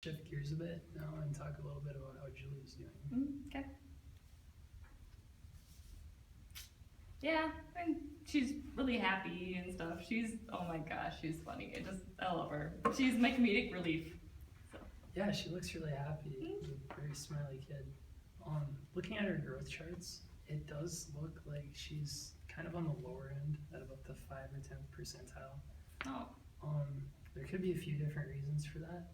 shift gears a bit now and talk a little bit about how Julie's doing. Okay. Yeah, and she's really happy and stuff. Oh my gosh, she's funny. I love her. She's my comedic relief. So. Yeah, she looks really happy. She's a very smiley kid. Looking at her growth charts, it does look like she's kind of on the lower end at about the 5 or 10th percentile. Oh. There could be a few different reasons for that.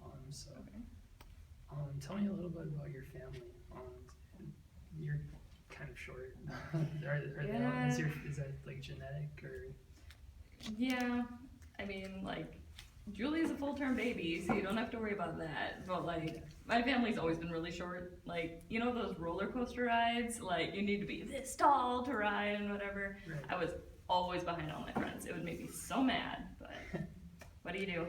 Okay. Tell me a little bit about your family. You're kind of short. Yeah. Is that like genetic or? Yeah, I mean, like, Julie's a full-term baby, so you don't have to worry about that. But like, my family's always been really short. Like, you know those roller coaster rides? Like, you need to be this tall to ride and whatever. Right. I was always behind all my friends. It would make me so mad, but what do you do?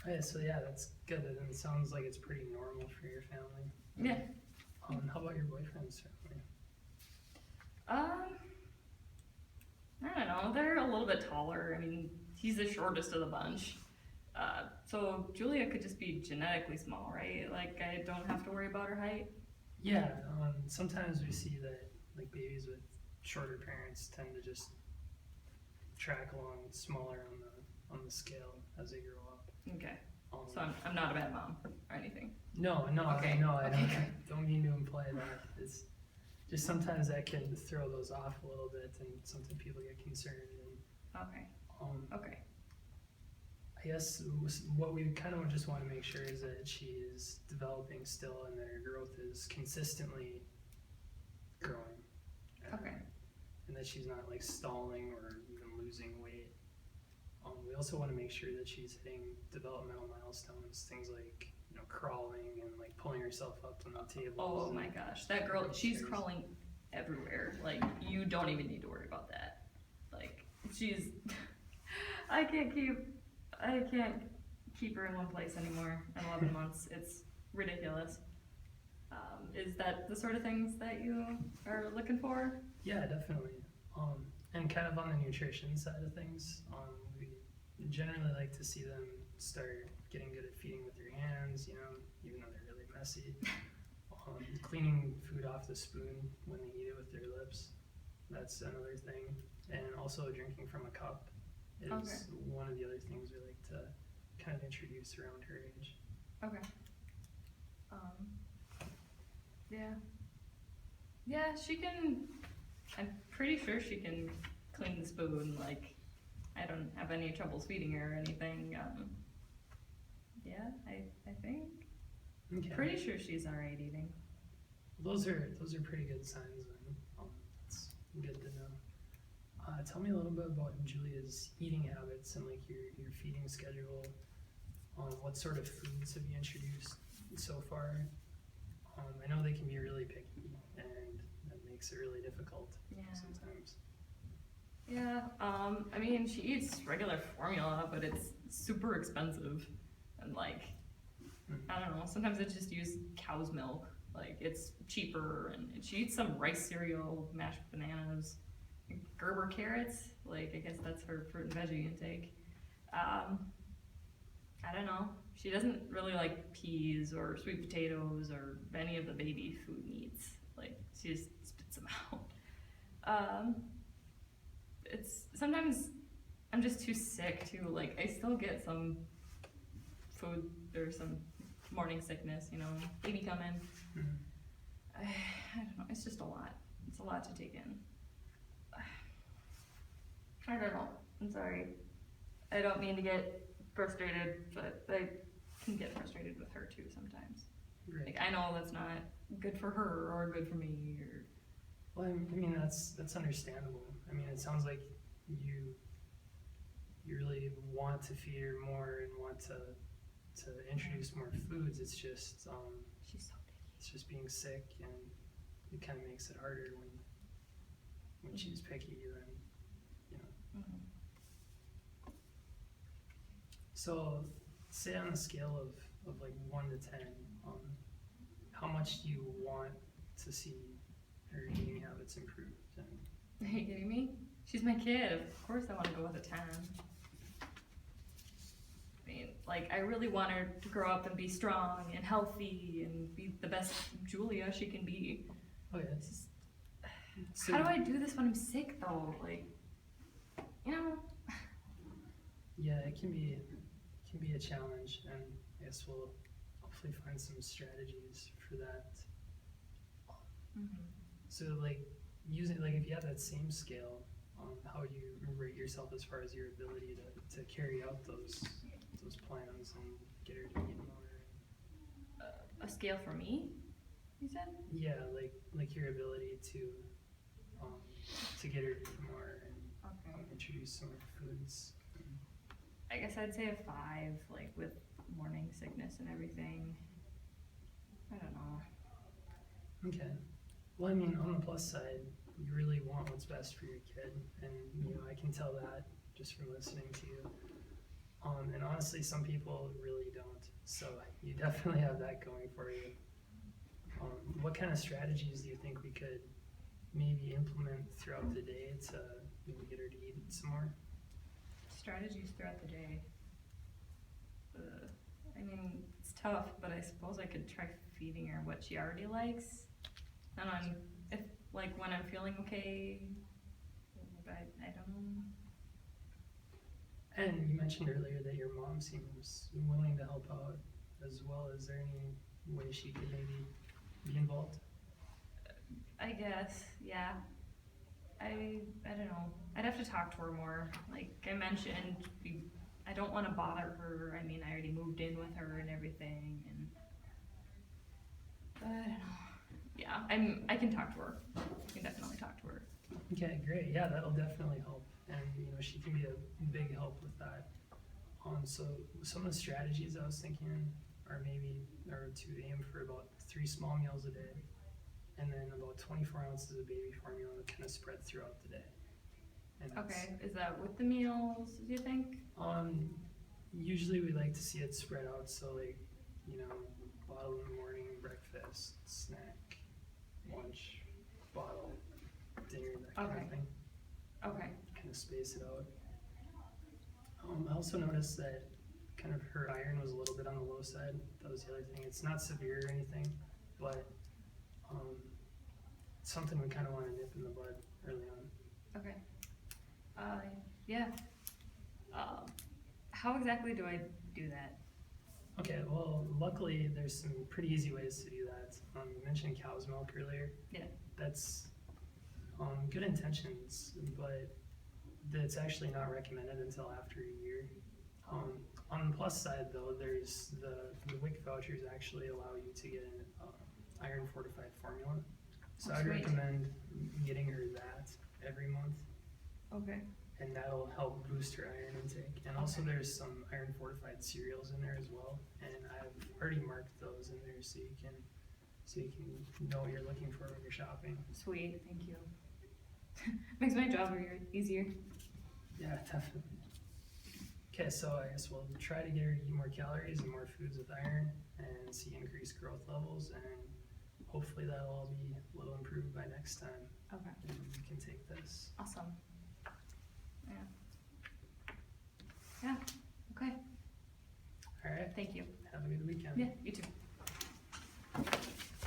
Yeah, so yeah, that's good. And it sounds like it's pretty normal for your family. Yeah. How about your boyfriend's family? I don't know. They're a little bit taller. I mean, he's the shortest of the bunch. So Julia could just be genetically small, right? Like, I don't have to worry about her height. Yeah, sometimes we see that like babies with shorter parents tend to just track along smaller on the scale as they grow up. Okay. So I'm not a bad mom or anything. No, Okay. I don't mean to imply that. It's just sometimes that can throw those off a little bit, and sometimes people get concerned. And, Okay. Okay. I guess what we kind of just want to make sure is that she is developing still, and that her growth is consistently growing. Okay. And that she's not like stalling or even losing weight. We also want to make sure that she's hitting developmental milestones, things like crawling and like pulling herself up on the table. Oh my gosh, that girl, she's crawling everywhere. Like, you don't even need to worry about that. Like, I can't keep her in one place anymore at 11 months. It's ridiculous. Is that the sort of things that you are looking for? Yeah, definitely. And kind of on the nutrition side of things, we generally like to see them start getting good at feeding with their hands, even though they're really messy. Cleaning food off the spoon when they eat it with their lips, that's another thing. And also drinking from a cup is one of the other things we like to kind of introduce around her age. Okay. Yeah, she can, I'm pretty sure she can clean the spoon. Like, I don't have any troubles feeding her or anything. Yeah, I think. Okay. Pretty sure she's alright eating. Those are pretty good signs, and it's good to know. Tell me a little bit about Julia's eating habits and like your feeding schedule. What sort of foods have you introduced so far? I know they can be really picky, and that makes it really difficult sometimes. Yeah, I mean, she eats regular formula, but it's super expensive. And like, I don't know, sometimes I just use cow's milk. Like, it's cheaper, and she eats some rice cereal, mashed bananas, Gerber carrots. Like, I guess that's her fruit and veggie intake. I don't know. She doesn't really like peas or sweet potatoes or any of the baby food needs. Like, she just spits them out. It's sometimes I'm just too sick to, like, I still get some food or some morning sickness, baby coming. I don't know, it's just a lot. It's a lot to take in. I don't know, I'm sorry. I don't mean to get frustrated, but I can get frustrated with her too sometimes. Right. Like, I know that's not good for her or good for me or. Well, I mean that's understandable. I mean, it sounds like you really want to feed her more and want to introduce more foods. It's just She's so picky. it's just being sick, and it kind of makes it harder when she's picky. Then So, say on a scale of like 1 to 10, how much do you want to see her eating habits improved? Are you kidding me? She's my kid. Of course I want to go with a 10. I mean, like, I really want her to grow up and be strong and healthy and be the best Julia she can be. Oh yeah. It's just, So, how do I do this when I'm sick though? Like, you know? yeah, it can be a challenge, and I guess we'll hopefully find some strategies for that. Mm-hmm. So like using like if you have that same scale, how would you rate yourself as far as your ability to carry out those plans and get her to eat more? A scale for me, you said? Yeah, like your ability to get her to eat more and Okay. introduce some more foods. I guess I'd say a 5, like with morning sickness and everything. I don't know. Okay. Well, I mean, on the plus side, you really want what's best for your kid, and I can tell that just from listening to you. And honestly, some people really don't. So you definitely have that going for you. What kind of strategies do you think we could maybe implement throughout the day to maybe get her to eat some more? Strategies throughout the day. I mean, it's tough, but I suppose I could try feeding her what she already likes. And if, like, when I'm feeling okay, I don't know. And you mentioned earlier that your mom seems willing to help out as well. Is there any way she could maybe be involved? I guess, yeah. I don't know. I'd have to talk to her more. Like I mentioned, I don't want to bother her. I mean, I already moved in with her and everything, and but I don't know. Yeah, I can talk to her. I can definitely talk to her. Okay, great. Yeah, that'll definitely help, and she can be a big help with that. So some of the strategies I was thinking are to aim for about 3 small meals a day, and then about 24 ounces of baby formula kind of spread throughout the day. And Okay, is that with the meals, do you think? Usually we like to see it spread out, so like, bottle in the morning, breakfast, snack, lunch, bottle, dinner, that kind Okay. of thing. Okay. Kind of space it out. I also noticed that kind of her iron was a little bit on the low side. That was the other thing. It's not severe or anything, but something we kind of want to nip in the bud early on. Okay. Yeah. How exactly do I do that? Okay, well, luckily there's some pretty easy ways to do that. You mentioned cow's milk earlier. Yeah. That's good intentions, but that's actually not recommended until after a year. On the plus side, though, there's the WIC vouchers actually allow you to get an iron fortified formula. So I'd Sweet. recommend getting her that every month, Okay. and that'll help boost her iron intake. And also Okay. there's some iron fortified cereals in there as well, and I've already marked those in there so you can know what you're looking for when you're shopping. Sweet. Thank you. Makes my job easier. Yeah, definitely. Okay, so I guess we'll try to get her to eat more calories and more foods with iron and see increased growth levels, and hopefully that'll all be a little improved by next time. Okay. And we can take this. Awesome. Yeah. Yeah. Okay. All right, Thank you. have a good weekend. Yeah. You too.